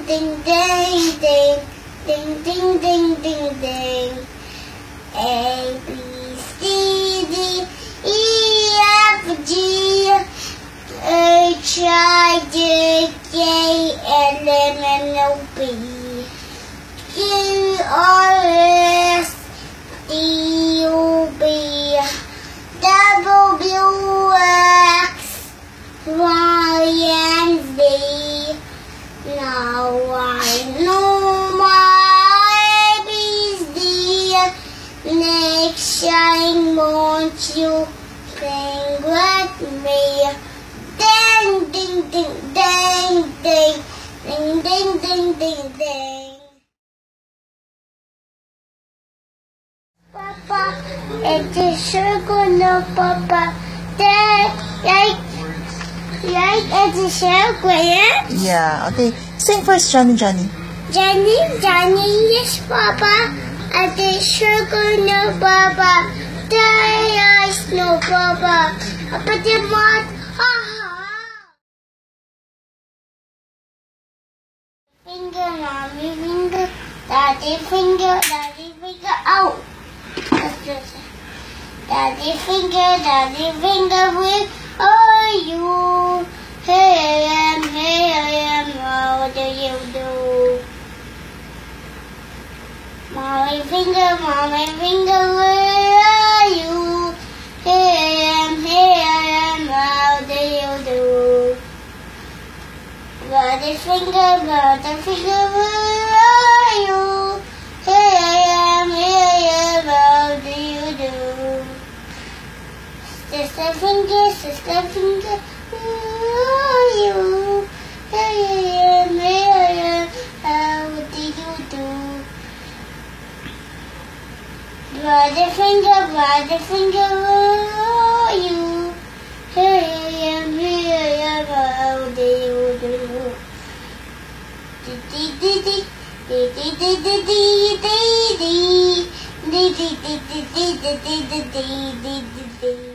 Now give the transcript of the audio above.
ding, ding, ding, ding, ding, ding, ding, ding. A, B, C, D, E, F, G, H, I, J, K, L, M, N, O, P, Q, R, S, T, U, V, W, X, Y, and Z. Now I know my ABCD. Next time, won't you sing with me? Ding, ding, ding, ding, ding, ding, ding, ding, ding, ding. Papa, it's a circle, no, Papa. Like it's a circle, yeah? Yeah, okay. Sing first, Johnny, Johnny. Johnny, yes, Papa. At the circle, no, Papa. There is no, Papa. But the mud, Finger, mommy, finger, daddy, finger, out. Daddy, finger, where are you? Here I am, what do you do? Mommy, finger, where are you? Here I am, how do you do? Brother finger, where are you? Here I am, how do you do? Sister finger, where are you? Here I am, how do you do? Brother finger, where are you? Here I am, how do you do? Dee dee dee dee dee dee dee dee dee dee dee dee dee dee dee dee.